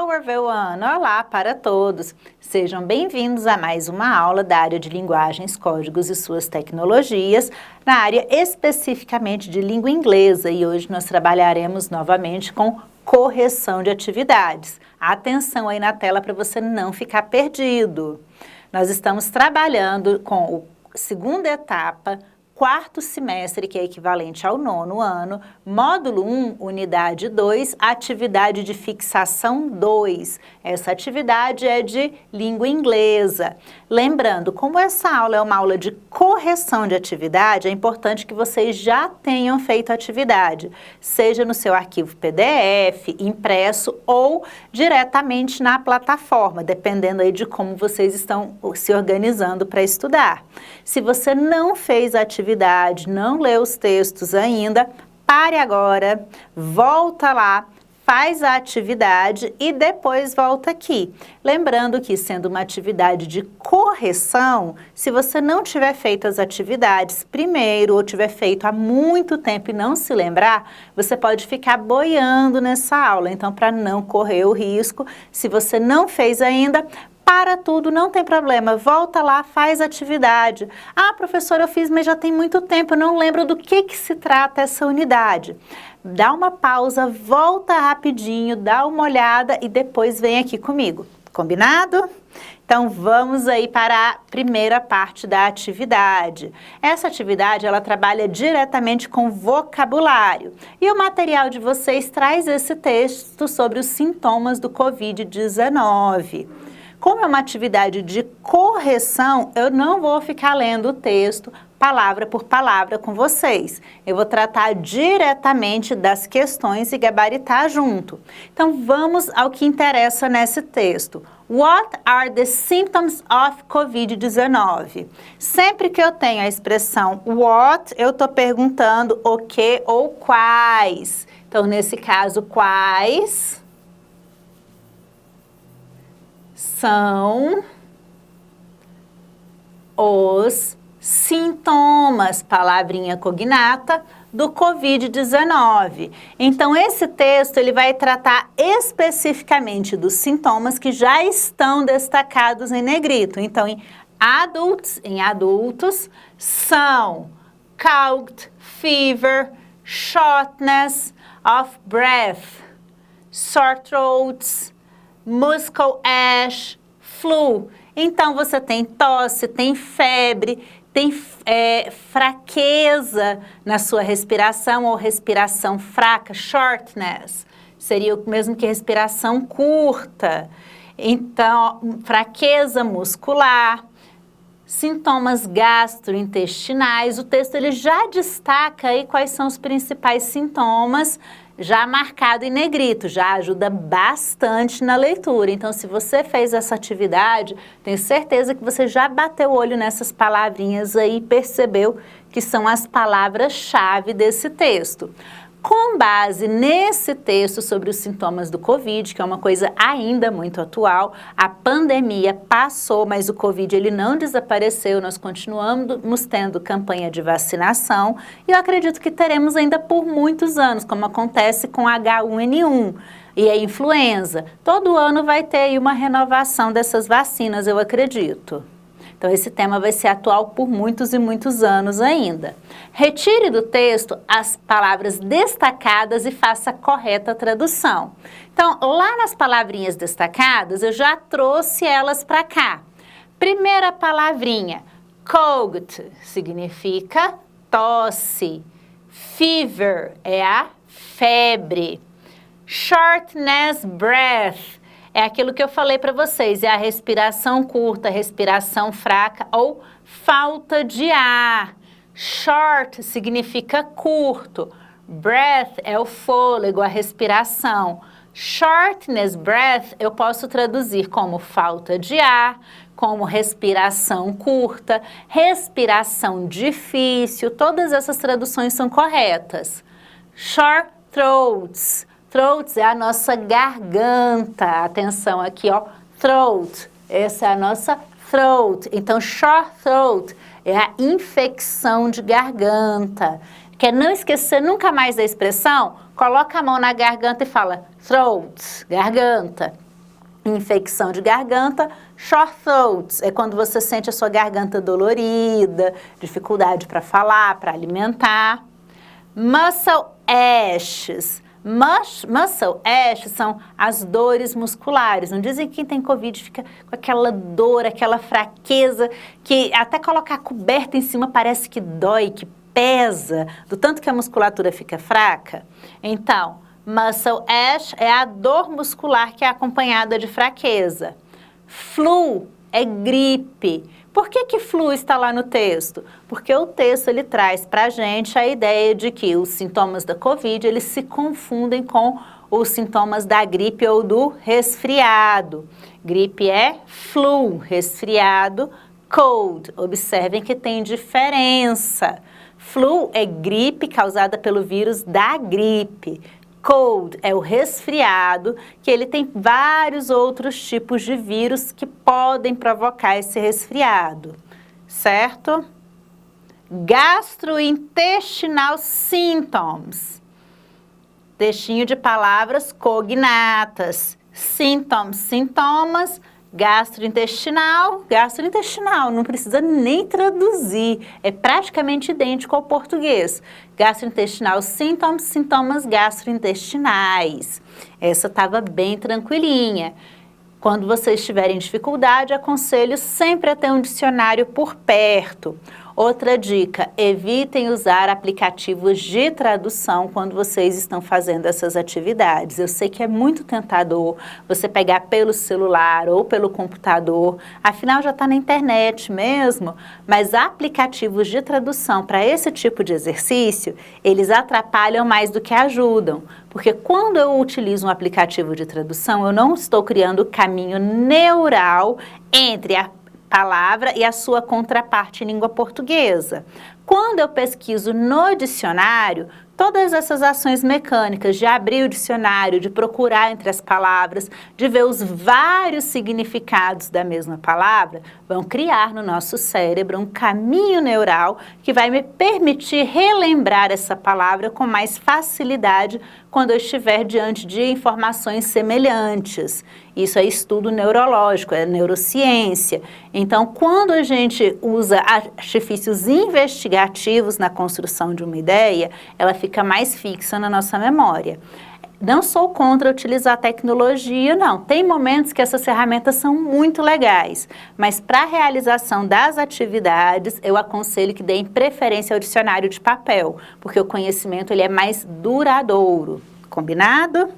Hello everyone! Olá para todos! Sejam bem-vindos a mais uma aula da área de linguagens, códigos e suas tecnologias, na área especificamente de língua inglesa, e hoje nós trabalharemos novamente com correção de atividades. Atenção aí na tela para você não ficar perdido. Nós estamos trabalhando com a segunda etapa, quarto semestre, que é equivalente ao 9º ano, módulo 1, unidade 2, atividade de fixação 2. Essa atividade é de língua inglesa. Lembrando, como essa aula é uma aula de correção de atividade, é importante que vocês já tenham feito a atividade, seja no seu arquivo PDF, impresso ou diretamente na plataforma, dependendo aí de como vocês estão se organizando para estudar. Se você não fez a atividade, não leu os textos ainda, pare agora, volta lá, faz a atividade e depois volta aqui. Lembrando que, sendo uma atividade de correção, se você não tiver feito as atividades primeiro ou tiver feito há muito tempo e não se lembrar, você pode ficar boiando nessa aula. Então, para não correr o risco, se você não fez ainda, para tudo, não tem problema, volta lá, faz a atividade. Ah, professora, eu fiz, mas já tem muito tempo, eu não lembro do que se trata essa unidade. Dá uma pausa, volta rapidinho, dá uma olhada e depois vem aqui comigo. Combinado? Então, vamos aí para a primeira parte da atividade. Essa atividade, ela trabalha diretamente com vocabulário. E o material de vocês traz esse texto sobre os sintomas do Covid-19. Como é uma atividade de correção, eu não vou ficar lendo o texto palavra por palavra com vocês. Eu vou tratar diretamente das questões e gabaritar junto. Então, vamos ao que interessa nesse texto. What are the symptoms of Covid-19? Sempre que eu tenho a expressão what, eu estou perguntando o que ou quais. Então, nesse caso, quais são os sintomas, palavrinha cognata, do Covid-19. Então, esse texto ele vai tratar especificamente dos sintomas que já estão destacados em negrito. Então, em adultos, são cold, fever, shortness of breath, sore throats, muscle ash, flu. Então, você tem tosse, tem febre, tem fraqueza na sua respiração ou respiração fraca, shortness. Seria o mesmo que respiração curta. Então, fraqueza muscular, sintomas gastrointestinais. O texto ele já destaca aí quais são os principais sintomas, já marcado em negrito, já ajuda bastante na leitura. Então, se você fez essa atividade, tenho certeza que você já bateu o olho nessas palavrinhas aí e percebeu que são as palavras-chave desse texto. Com base nesse texto sobre os sintomas do Covid, que é uma coisa ainda muito atual, a pandemia passou, mas o Covid ele não desapareceu, nós continuamos tendo campanha de vacinação e eu acredito que teremos ainda por muitos anos, como acontece com H1N1 e a influenza. Todo ano vai ter aí uma renovação dessas vacinas, eu acredito. Então, esse tema vai ser atual por muitos e muitos anos ainda. Retire do texto as palavras destacadas e faça a correta tradução. Então, lá nas palavrinhas destacadas, eu já trouxe elas para cá. Primeira palavrinha, cold, significa tosse. Fever é a febre. Shortness breath é aquilo que eu falei para vocês, é a respiração curta, respiração fraca ou falta de ar. Short significa curto, breath é o fôlego, a respiração. Shortness breath eu posso traduzir como falta de ar, como respiração curta, respiração difícil, todas essas traduções são corretas. Sore throats. Throats é a nossa garganta. Atenção aqui, ó. Throat. Essa é a nossa throat. Então, sore throat é a infecção de garganta. Quer não esquecer nunca mais da expressão? Coloca a mão na garganta e fala throat, garganta. Infecção de garganta, sore throats, é quando você sente a sua garganta dolorida, dificuldade para falar, para alimentar. Muscle ashes. Muscle ashes são as dores musculares. Não dizem que quem tem Covid fica com aquela dor, aquela fraqueza, que até colocar a coberta em cima parece que dói, que pesa, do tanto que a musculatura fica fraca? Então, muscle ash é a dor muscular que é acompanhada de fraqueza. Flu é gripe. Por que flu está lá no texto? Porque o texto ele traz para a gente a ideia de que os sintomas da Covid eles se confundem com os sintomas da gripe ou do resfriado. Gripe é flu, resfriado, cold. Observem que tem diferença. Flu é gripe causada pelo vírus da gripe. Cold é o resfriado, que ele tem vários outros tipos de vírus que podem provocar esse resfriado, certo? Gastrointestinal symptoms. Textinho de palavras cognatas. Symptoms, sintomas. Gastrointestinal, não precisa nem traduzir, é praticamente idêntico ao português. Gastrointestinal symptoms, sintomas gastrointestinais. Essa estava bem tranquilinha. Quando vocês tiverem dificuldade, aconselho sempre a ter um dicionário por perto. Outra dica, evitem usar aplicativos de tradução quando vocês estão fazendo essas atividades. Eu sei que é muito tentador você pegar pelo celular ou pelo computador, afinal já está na internet mesmo, mas aplicativos de tradução para esse tipo de exercício, eles atrapalham mais do que ajudam. Porque quando eu utilizo um aplicativo de tradução, eu não estou criando caminho neural entre a palavra e a sua contraparte em língua portuguesa. Quando eu pesquiso no dicionário, todas essas ações mecânicas de abrir o dicionário, de procurar entre as palavras, de ver os vários significados da mesma palavra, vão criar no nosso cérebro um caminho neural que vai me permitir relembrar essa palavra com mais facilidade quando eu estiver diante de informações semelhantes. Isso é estudo neurológico, é neurociência. Então, quando a gente usa artifícios investigativos na construção de uma ideia, ela fica mais fixa na nossa memória. Não sou contra utilizar tecnologia, não. Tem momentos que essas ferramentas são muito legais, mas para a realização das atividades, eu aconselho que deem preferência ao dicionário de papel, porque o conhecimento ele é mais duradouro. Combinado?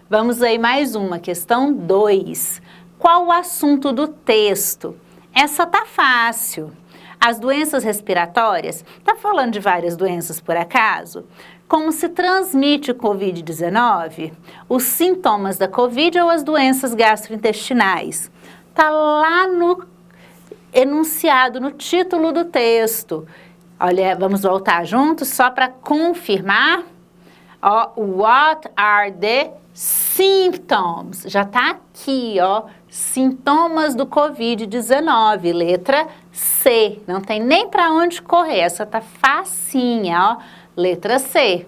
Vamos aí mais uma, questão 2. Qual o assunto do texto? Essa tá fácil. As doenças respiratórias, tá falando de várias doenças por acaso? Como se transmite o Covid-19? Os sintomas da Covid ou as doenças gastrointestinais? Tá lá no enunciado, no título do texto. Olha, vamos voltar juntos só para confirmar. Ó, what are the symptoms? Já tá aqui, ó. Sintomas do Covid-19, letra C. Não tem nem para onde correr, essa tá facinha, ó. Letra C.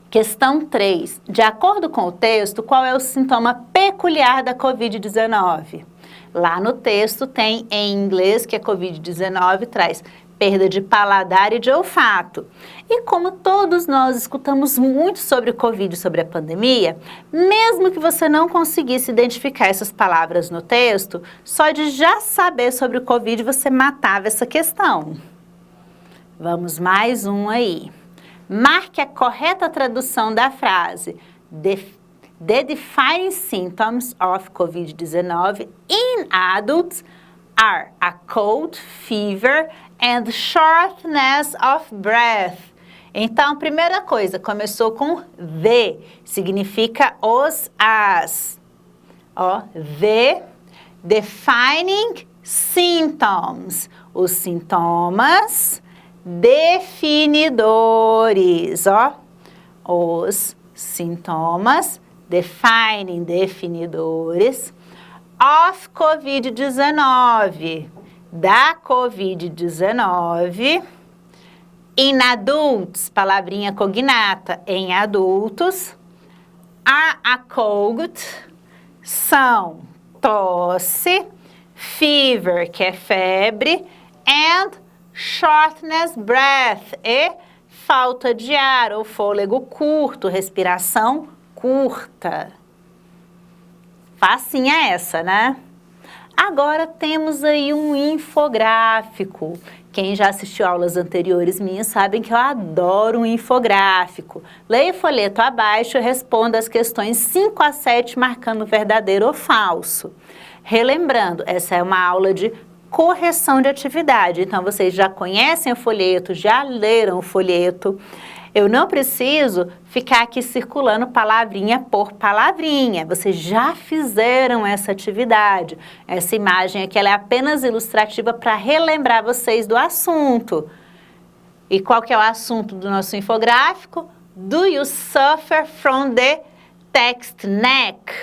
Questão 3. De acordo com o texto, qual é o sintoma peculiar da Covid-19? Lá no texto tem em inglês que a Covid-19 traz perda de paladar e de olfato. E como todos nós escutamos muito sobre o Covid, sobre a pandemia, mesmo que você não conseguisse identificar essas palavras no texto, só de já saber sobre o Covid você matava essa questão. Vamos mais um aí. Marque a correta tradução da frase. The defining symptoms of COVID-19 in adults are a cold, fever and shortness of breath. Então, primeira coisa, começou com the, significa os, as. Ó, the defining symptoms, os sintomas definidores, ó. Os sintomas defining, definidores of COVID-19, da COVID-19, in adults, palavrinha cognata, em adultos, are a cold, são tosse, fever, que é febre, and shortness breath, e falta de ar ou fôlego curto, respiração curta. Facinha essa, né? Agora temos aí um infográfico. Quem já assistiu aulas anteriores minhas sabem que eu adoro um infográfico. Leia o folheto abaixo e responda as questões 5 a 7 marcando verdadeiro ou falso. Relembrando, essa é uma aula de correção de atividade, então vocês já conhecem o folheto, já leram o folheto. Eu não preciso ficar aqui circulando palavrinha por palavrinha. Vocês já fizeram essa atividade. Essa imagem aqui ela é apenas ilustrativa para relembrar vocês do assunto. E qual que é o assunto do nosso infográfico? Do you suffer from the text neck?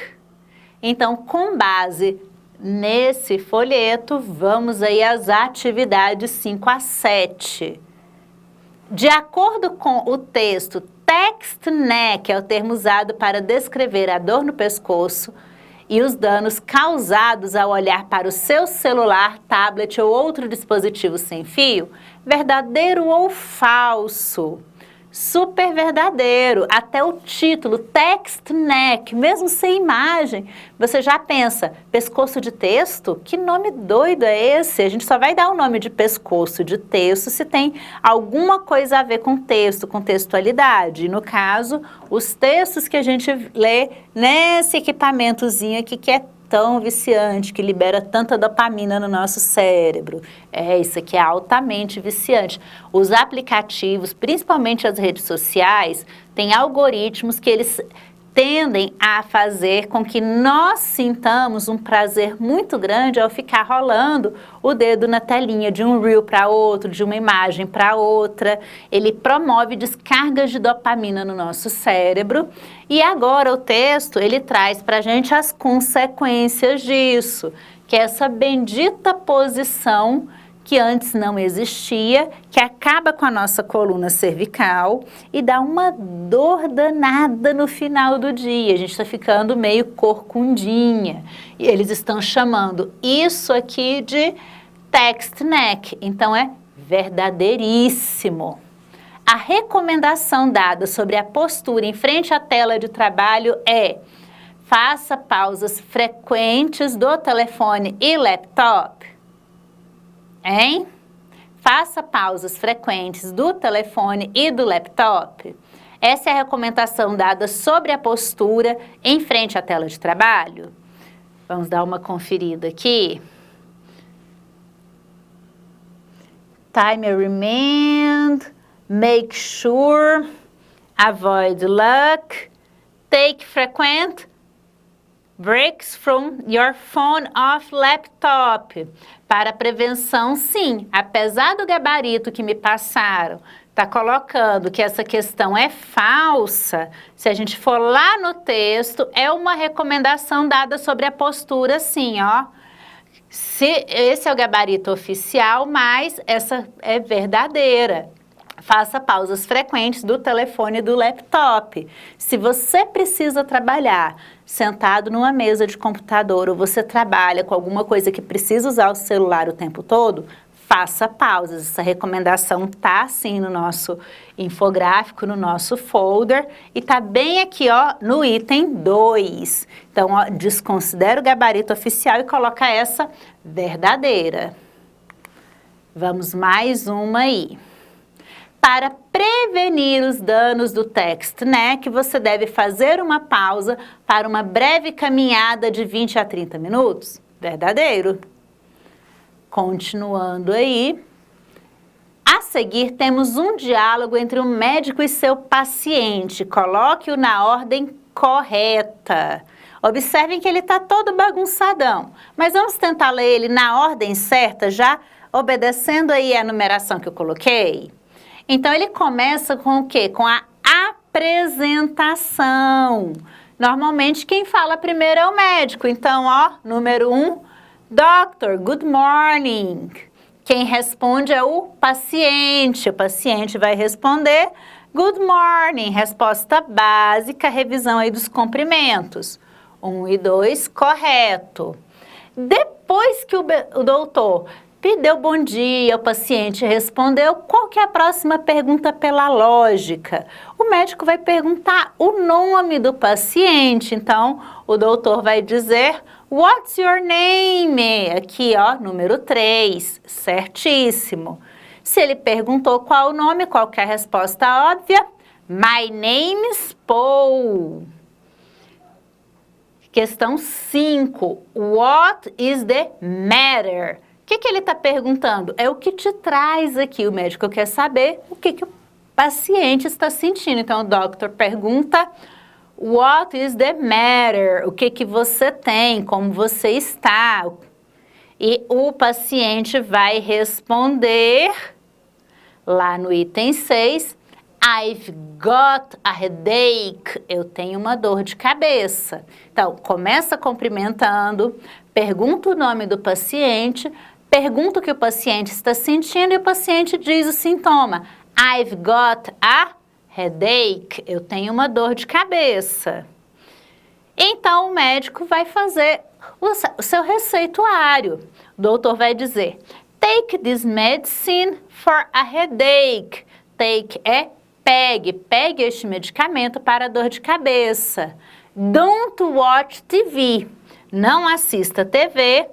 Então, com base nesse folheto, vamos aí às atividades 5 a 7. De acordo com o texto, text neck é o termo usado para descrever a dor no pescoço e os danos causados ao olhar para o seu celular, tablet ou outro dispositivo sem fio. Verdadeiro ou falso? Super verdadeiro. Até o título, text neck, mesmo sem imagem, você já pensa, pescoço de texto? Que nome doido é esse? A gente só vai dar o nome de pescoço de texto se tem alguma coisa a ver com texto, com textualidade. E no caso, os textos que a gente lê nesse equipamentozinho aqui que é tão viciante, que libera tanta dopamina no nosso cérebro. Isso aqui é altamente viciante. Os aplicativos, principalmente as redes sociais, têm algoritmos que eles tendem a fazer com que nós sintamos um prazer muito grande ao ficar rolando o dedo na telinha de um reel para outro, de uma imagem para outra. Ele promove descargas de dopamina no nosso cérebro. E agora o texto, ele traz para a gente as consequências disso, que é essa bendita posição que antes não existia, que acaba com a nossa coluna cervical e dá uma dor danada no final do dia. A gente está ficando meio corcundinha. E eles estão chamando isso aqui de text neck. Então é verdadeiríssimo. A recomendação dada sobre a postura em frente à tela de trabalho é: faça pausas frequentes do telefone e laptop. Hein? Faça pausas frequentes do telefone e do laptop. Essa é a recomendação dada sobre a postura em frente à tela de trabalho. Vamos dar uma conferida aqui. Time a remand, make sure, avoid luck, take frequent breaks from your phone off laptop. Para prevenção, sim, apesar do gabarito que me passaram tá colocando que essa questão é falsa, se a gente for lá no texto, é uma recomendação dada sobre a postura, sim, ó. Se esse é o gabarito oficial, mas essa é verdadeira. Faça pausas frequentes do telefone e do laptop. Se você precisa trabalhar sentado numa mesa de computador ou você trabalha com alguma coisa que precisa usar o celular o tempo todo, faça pausas. Essa recomendação tá assim no nosso infográfico, no nosso folder e tá bem aqui, ó, no item 2. Então, ó, desconsidera o gabarito oficial e coloca essa verdadeira. Vamos mais uma aí. Para prevenir os danos do text neck, você deve fazer uma pausa para uma breve caminhada de 20 a 30 minutos. Verdadeiro. Continuando aí. A seguir, temos um diálogo entre um médico e seu paciente. Coloque-o na ordem correta. Observem que ele está todo bagunçadão, mas vamos tentar ler ele na ordem certa, já obedecendo aí a numeração que eu coloquei. Então, ele começa com o quê? Com a apresentação. Normalmente, quem fala primeiro é o médico. Então, ó, número 1, Doctor, good morning. Quem responde é o paciente. O paciente vai responder good morning, resposta básica, revisão aí dos cumprimentos. 1 e 2, correto. Depois que o doutor deu bom dia, o paciente respondeu, qual que é a próxima pergunta pela lógica? O médico vai perguntar o nome do paciente, então o doutor vai dizer, what's your name? Aqui, ó, número 3, certíssimo. Se ele perguntou qual o nome, qual que é a resposta óbvia? My name is Paul. Questão 5, what is the matter? O que ele está perguntando? É o que te traz aqui. O médico quer saber o que o paciente está sentindo. Então, o doctor pergunta, what is the matter? O que você tem? Como você está? E o paciente vai responder, lá no item 6, I've got a headache. Eu tenho uma dor de cabeça. Então, começa cumprimentando, pergunta o nome do paciente, pergunta o que o paciente está sentindo e o paciente diz o sintoma. I've got a headache. Eu tenho uma dor de cabeça. Então, o médico vai fazer o seu receituário. O doutor vai dizer, take this medicine for a headache. Take é pegue este medicamento para a dor de cabeça. Don't watch TV. Não assista TV.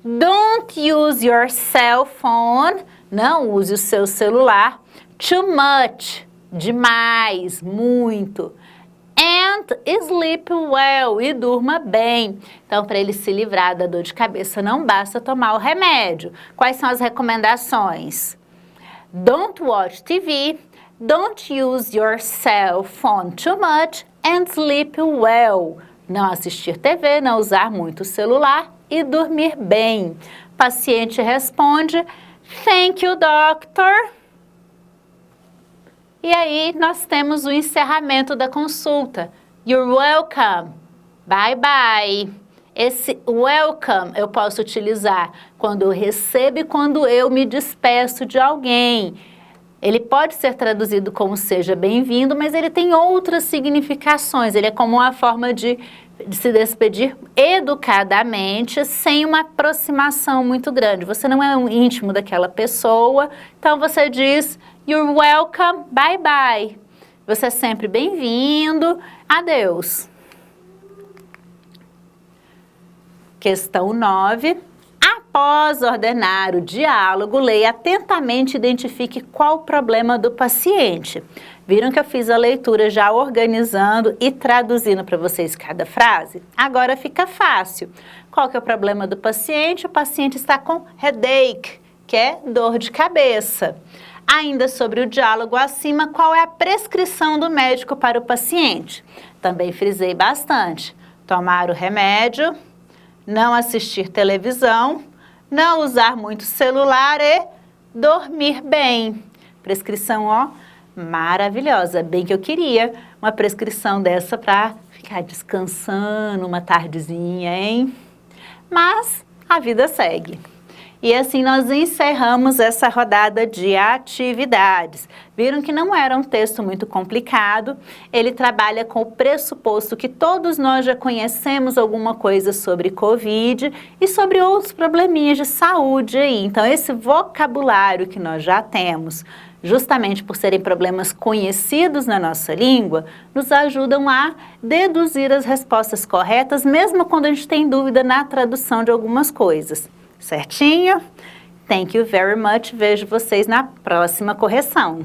Don't use your cell phone. Não use o seu celular. Too much. Demais, muito. And sleep well. E durma bem. Então, para ele se livrar da dor de cabeça, não basta tomar o remédio. Quais são as recomendações? Don't watch TV. Don't use your cell phone too much and sleep well. Não assistir TV, não usar muito o celular e dormir bem. O paciente responde, thank you, doctor. E aí nós temos o encerramento da consulta. You're welcome. Bye, bye. Esse welcome eu posso utilizar quando eu recebo e quando eu me despeço de alguém. Ele pode ser traduzido como seja bem-vindo, mas ele tem outras significações. Ele é como uma forma de se despedir educadamente, sem uma aproximação muito grande. Você não é um íntimo daquela pessoa, então você diz, you're welcome, bye bye. Você é sempre bem-vindo, adeus. Questão 9. Após ordenar o diálogo, leia atentamente e identifique qual o problema do paciente. Viram que eu fiz a leitura já organizando e traduzindo para vocês cada frase? Agora fica fácil. Qual que é o problema do paciente? O paciente está com headache, que é dor de cabeça. Ainda sobre o diálogo acima, qual é a prescrição do médico para o paciente? Também frisei bastante. Tomar o remédio, não assistir televisão, não usar muito celular e dormir bem. Prescrição, ó, maravilhosa. Bem que eu queria uma prescrição dessa para ficar descansando uma tardezinha, hein? Mas a vida segue. E assim nós encerramos essa rodada de atividades. Viram que não era um texto muito complicado, ele trabalha com o pressuposto que todos nós já conhecemos alguma coisa sobre Covid e sobre outros probleminhas de saúde aí. Então esse vocabulário que nós já temos, justamente por serem problemas conhecidos na nossa língua, nos ajudam a deduzir as respostas corretas, mesmo quando a gente tem dúvida na tradução de algumas coisas. Certinho? Thank you very much. Vejo vocês na próxima correção.